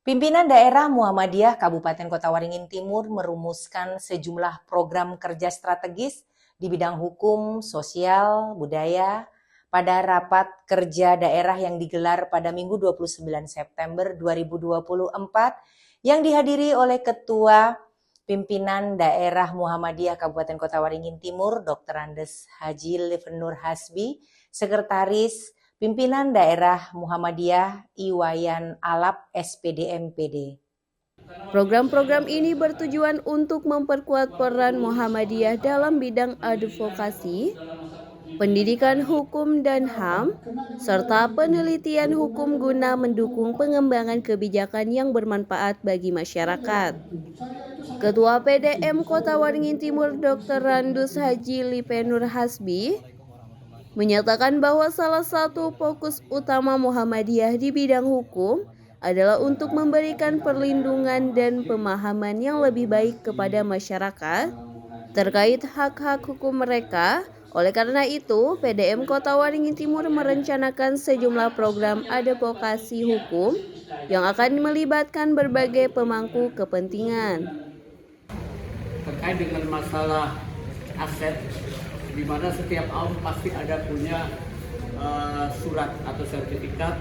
Pimpinan Daerah Muhammadiyah Kabupaten Kota Waringin Timur merumuskan sejumlah program kerja strategis di bidang hukum, sosial, budaya pada rapat kerja daerah yang digelar pada Minggu 29 September 2024 yang dihadiri oleh Ketua Pimpinan Daerah Muhammadiyah Kabupaten Kota Waringin Timur, Dr. Andes Haji Livenur Hasbi, Sekretaris Pimpinan Daerah Muhammadiyah Iwayan Alap SPD MPD. Program-program ini bertujuan untuk memperkuat peran Muhammadiyah dalam bidang advokasi, pendidikan hukum dan HAM, serta penelitian hukum guna mendukung pengembangan kebijakan yang bermanfaat bagi masyarakat. Ketua PDM Kota Waringin Timur Dr. Andes Haji Livenur Hasbi menyatakan bahwa salah satu fokus utama Muhammadiyah di bidang hukum adalah untuk memberikan perlindungan dan pemahaman yang lebih baik kepada masyarakat terkait hak-hak hukum mereka. Oleh karena itu, PDM Kota Waringin Timur merencanakan sejumlah program advokasi hukum yang akan melibatkan berbagai pemangku kepentingan. Terkait dengan masalah aset, di mana setiap tahun pasti ada punya surat atau sertifikat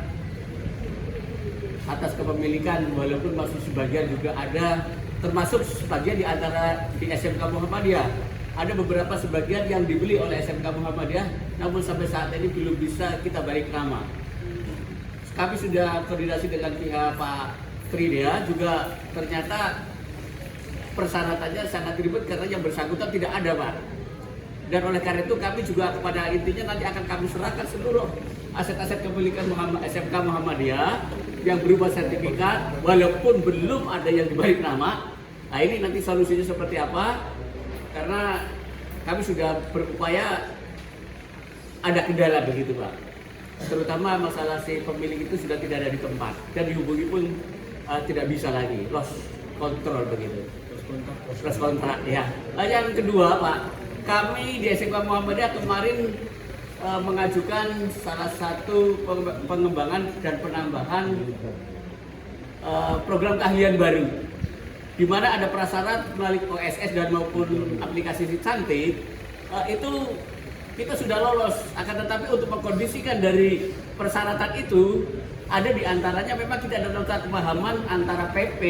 atas kepemilikan, walaupun masih sebagian juga ada, termasuk sebagian di antara di SMK Muhammadiyah. Ada beberapa sebagian yang dibeli oleh SMK Muhammadiyah, namun sampai saat ini belum bisa kita balik nama. Kami sudah koordinasi dengan pihak Pak Tridea, juga ternyata persyaratannya sangat ribet karena yang bersangkutan tidak ada, Pak. Dan oleh karena itu kami juga kepada intinya nanti akan kami serahkan seluruh aset-aset kepemilikan SMK Muhammadiyah yang berupa sertifikat, walaupun belum ada yang dibalik nama. Nah, ini nanti solusinya seperti apa, karena kami sudah berupaya, ada kendala begitu, Pak. Terutama masalah si pemilik itu sudah tidak ada di tempat dan dihubungi pun tidak bisa lagi, lost control begitu. Lost kontrak ya. Nah, yang kedua, Pak, kami di SMK Muhammadiyah kemarin mengajukan salah satu pengembangan dan penambahan program keahlian baru, di mana ada prasyarat melalui OSS dan maupun aplikasi Cantik. Itu kita sudah lolos, akan tetapi untuk mengkondisikan dari persyaratan itu, ada di antaranya memang tidak ada nota pemahaman antara PP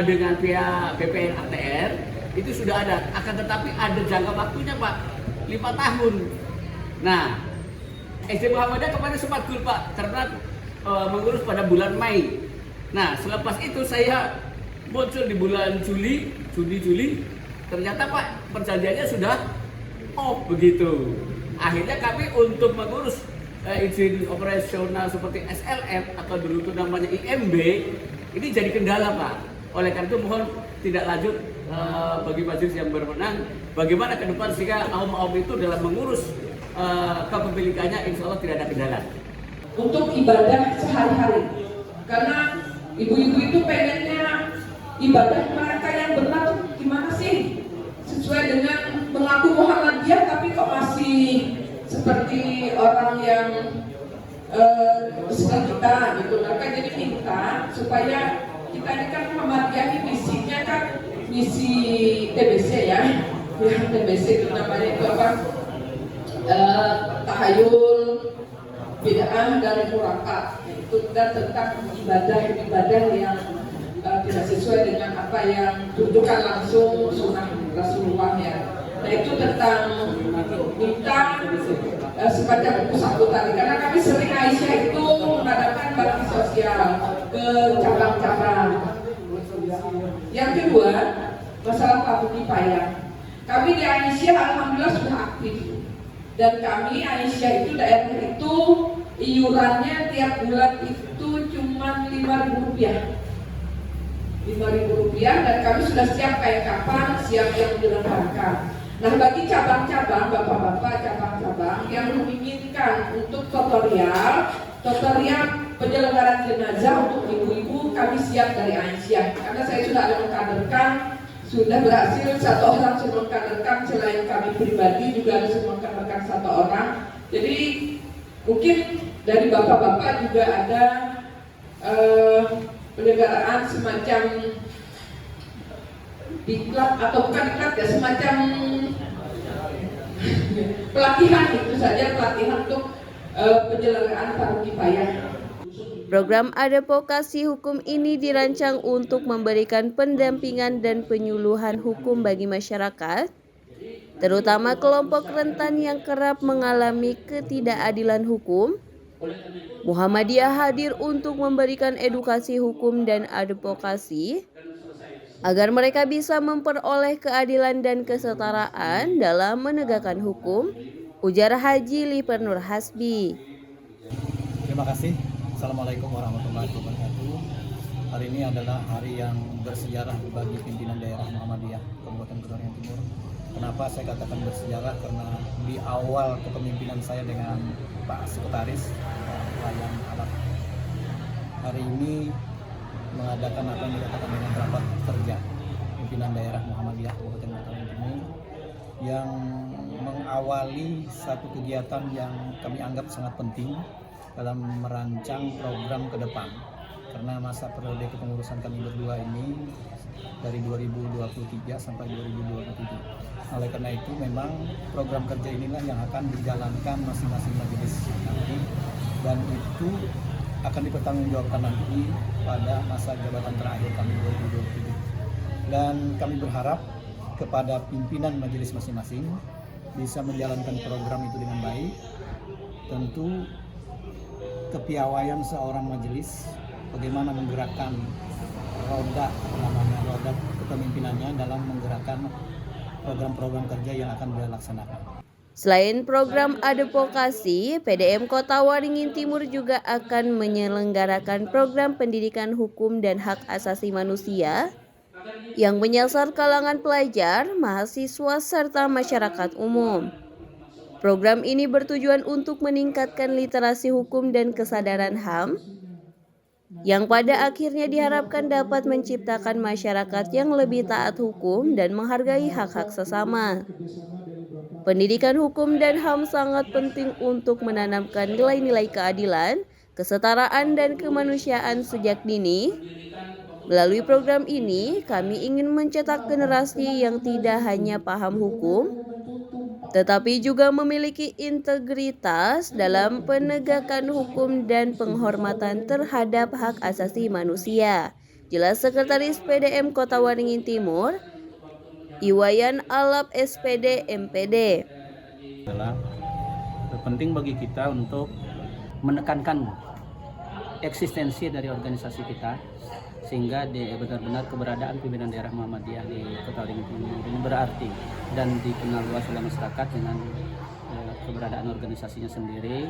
dengan pihak BPN ATR. Itu sudah ada, akan tetapi ada jangka waktunya, Pak, 5 tahun. Nah, SD Muhammadiyah kemarin sempat gul, Pak, karena mengurus pada bulan Mei. Nah, selepas itu saya muncul di bulan Juni, ternyata, Pak, perjanjiannya sudah off begitu. Akhirnya kami untuk mengurus izin operasional seperti SLF atau dulu itu namanya IMB, ini jadi kendala, Pak. Oleh karena itu mohon tidak lanjut bagi majelis yang berwenang, bagaimana ke depan sehingga aum itu dalam mengurus kepemilikannya insya Allah tidak ada kendala. Untuk ibadah sehari-hari, karena ibu-ibu itu pengennya ibadah mereka yang benar gimana sih, sesuai dengan mengaku Muhammadiyah tapi kok masih seperti orang yang sekitar kita gitu. Mereka jadi minta supaya kita ini kan Muhammadiyah ini misinya kan misi TBC ya TBC itu namanya itu apa, tahayul, bid'ah dan murakat, itu dan tentang ibadah yang tidak sesuai dengan apa yang tunjukkan langsung sunnah Rasulullah ya. Nah itu tentang minta semacam buku satu tadi, karena kami sering Aisyah itu mengadakan bakti sosial ke cabang-cabang. Yang kedua, masalah Pak Kifayah. Kami di Aisyah alhamdulillah sudah aktif. Dan kami Aisyah itu daerah itu iurannya tiap bulan itu cuma Rp5.000. Rp5.000 dan kami sudah siap kayak kapan siap yang dilengarkan. Nah, bagi cabang-cabang, bapak-bapak cabang-cabang yang menginginkan untuk tutorial penyelenggaraan jenazah untuk ibu-ibu, kami siap dari Aisyah. Karena saya sudah ada mengkaderkan, sudah berhasil satu orang sudah mengkaderkan, selain kami pribadi juga harus mengkaderkan satu orang. Jadi mungkin dari bapak-bapak juga ada penyelenggaraan semacam diklat atau bukan diklat ya, semacam pelatihan itu saja, pelatihan untuk penyelenggaraan fardu kifayah. Program advokasi hukum ini dirancang untuk memberikan pendampingan dan penyuluhan hukum bagi masyarakat, terutama kelompok rentan yang kerap mengalami ketidakadilan hukum. Muhammadiyah hadir untuk memberikan edukasi hukum dan advokasi agar mereka bisa memperoleh keadilan dan kesetaraan dalam menegakkan hukum, ujar Haji Liper Nur Hasbi. Terima kasih. Assalamualaikum warahmatullahi wabarakatuh. Hari ini adalah hari yang bersejarah bagi pimpinan daerah Muhammadiyah Kabupaten Kota Waringin Timur. Kenapa saya katakan bersejarah? Karena di awal kepemimpinan saya dengan Pak Sekretaris Wayan Alat, hari ini mengadakan apa yang dikatakan dengan rapat kerja pimpinan daerah Muhammadiyah Kabupaten Kota Waringin Timur yang mengawali satu kegiatan yang kami anggap sangat penting dalam merancang program ke depan, karena masa periode kepengurusan kami berdua ini dari 2023 sampai 2027. Oleh karena itu memang program kerja inilah yang akan dijalankan masing-masing majelis nanti, dan itu akan dipertanggungjawabkan nanti pada masa jabatan terakhir kami 2027. Dan kami berharap kepada pimpinan majelis masing-masing bisa menjalankan program itu dengan baik. Tentu kepiawaian seorang majelis, bagaimana menggerakkan roda kepemimpinannya dalam menggerakkan program-program kerja yang akan dilaksanakan. Selain program advokasi, PDM Kota Waringin Timur juga akan menyelenggarakan program pendidikan hukum dan hak asasi manusia yang menyasar kalangan pelajar, mahasiswa, serta masyarakat umum. Program ini bertujuan untuk meningkatkan literasi hukum dan kesadaran HAM, yang pada akhirnya diharapkan dapat menciptakan masyarakat yang lebih taat hukum dan menghargai hak-hak sesama. Pendidikan hukum dan HAM sangat penting untuk menanamkan nilai-nilai keadilan, kesetaraan, dan kemanusiaan sejak dini. Melalui program ini, kami ingin mencetak generasi yang tidak hanya paham hukum, tetapi juga memiliki integritas dalam penegakan hukum dan penghormatan terhadap hak asasi manusia. Jelas Sekretaris PDM Kota Waringin Timur, Iwayan Alap SPD MPD. Adalah penting bagi kita untuk menekankan eksistensi dari organisasi kita, sehingga benar-benar keberadaan pimpinan daerah Muhammadiyah di Kota Waringin Timur ini berarti dan dikenal luas oleh masyarakat dengan keberadaan organisasinya sendiri.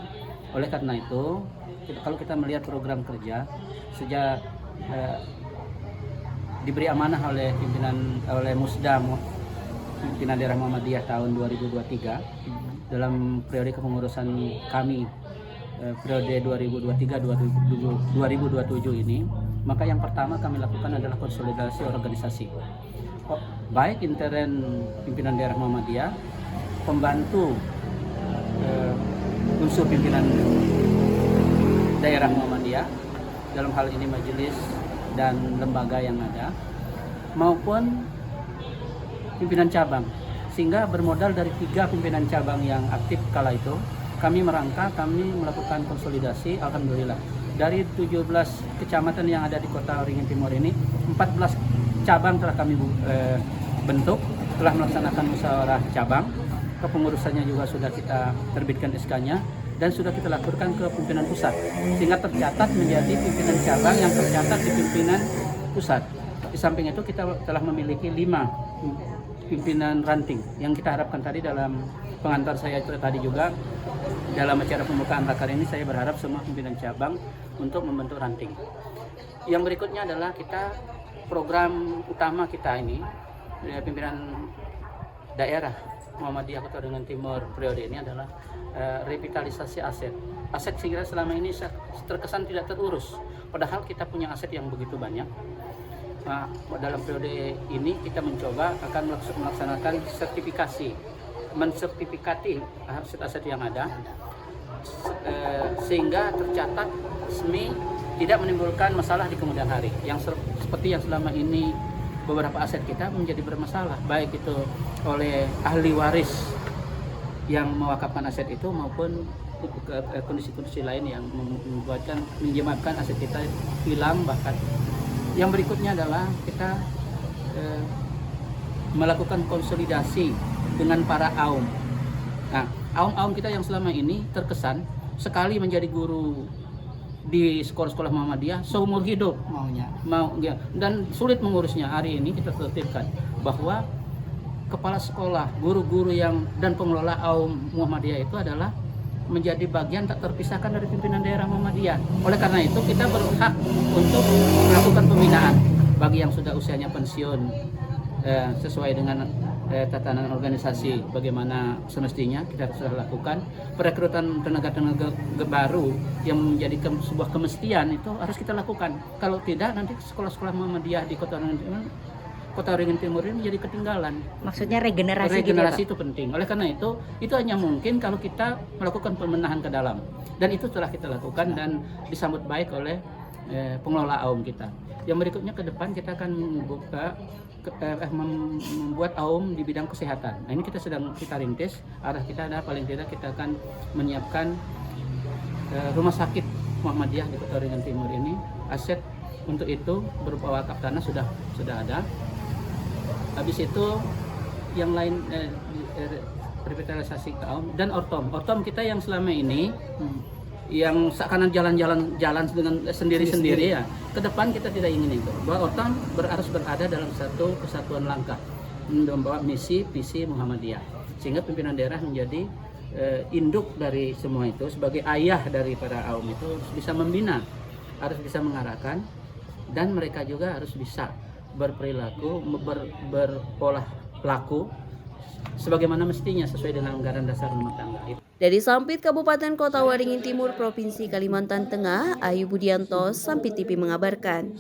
Oleh karena itu, kalau kita melihat program kerja sejak diberi amanah oleh Musda pimpinan daerah Muhammadiyah tahun 2023 dalam periode kepengurusan kami periode 2023-2027 ini, maka yang pertama kami lakukan adalah konsolidasi organisasi, baik intern pimpinan daerah Muhammadiyah, pembantu unsur pimpinan daerah Muhammadiyah, dalam hal ini majelis dan lembaga yang ada, maupun pimpinan cabang, sehingga bermodal dari 3 pimpinan cabang yang aktif kala itu, kami melakukan konsolidasi. Alhamdulillah, dari 17 kecamatan yang ada di Kota Waringin Timur ini, 14 cabang telah kami bentuk, telah melaksanakan musyawarah cabang, kepengurusannya juga sudah kita terbitkan SK-nya, dan sudah kita laporkan ke pimpinan pusat, sehingga tercatat menjadi pimpinan cabang yang tercatat di pimpinan pusat. Di samping itu kita telah memiliki 5 pimpinan ranting yang kita harapkan tadi dalam pengantar saya itu tadi juga dalam acara pembukaan raker ini, saya berharap semua pimpinan cabang untuk membentuk ranting. Yang berikutnya adalah kita program utama kita ini, pimpinan daerah Muhammadiyah Kota Waringin Timur periode ini adalah revitalisasi aset. Aset sehingga selama ini terkesan tidak terurus, padahal kita punya aset yang begitu banyak. Nah, dalam periode ini kita mencoba akan melaksanakan sertifikasi, mensertifikati aset-aset yang ada, sehingga tercatat SMI tidak menimbulkan masalah di kemudian hari. Seperti yang selama ini beberapa aset kita menjadi bermasalah, baik itu oleh ahli waris yang mewakafkan aset itu maupun kondisi-kondisi lain yang menyebabkan aset kita hilang. Bahkan yang berikutnya adalah kita melakukan konsolidasi dengan para aum. Nah, aum-aum kita yang selama ini terkesan sekali menjadi guru di sekolah-sekolah Muhammadiyah seumur hidup dan sulit mengurusnya. Hari ini kita tertibkan bahwa kepala sekolah, guru-guru dan pengelola aum Muhammadiyah itu adalah menjadi bagian tak terpisahkan dari pimpinan daerah Muhammadiyah. Oleh karena itu kita berhak untuk melakukan pembinaan bagi yang sudah usianya pensiun sesuai dengan tatanan organisasi bagaimana semestinya kita sudah lakukan. Perekrutan tenaga-tenaga baru yang menjadi sebuah kemestian itu harus kita lakukan. Kalau tidak nanti sekolah-sekolah Muhammadiyah di Kota Waringin Timur ini menjadi ketinggalan. Maksudnya regenerasi gitu ya, Pak? Itu penting. Oleh karena itu hanya mungkin kalau kita melakukan pembenahan ke dalam. Dan itu telah kita lakukan dan disambut baik oleh pengelola aum kita. Yang berikutnya ke depan kita akan membuat aum di bidang kesehatan. Nah, ini kita rintis. Arah kita adalah paling tidak kita akan menyiapkan rumah sakit Muhammadiyah di Kota Waringin Timur ini. Aset untuk itu berupa wakaf tanah sudah ada. Habis itu yang lain revitalisasi ke aum dan ortom kita yang selama ini yang seakan jalan-jalan dengan sendiri-sendiri ya. Ke depan kita tidak ingin itu. Bahwa ortom harus berada dalam satu kesatuan langkah membawa misi visi Muhammadiyah. Sehingga pimpinan daerah menjadi induk dari semua itu, sebagai ayah dari para aum itu harus bisa membina, harus bisa mengarahkan, dan mereka juga harus bisa berperilaku, berpola laku sebagaimana mestinya sesuai dengan anggaran dasar rumah tangga. Dari Sampit, Kabupaten Kota Waringin Timur, Provinsi Kalimantan Tengah, Ayu Budianto, Sampit TV mengabarkan.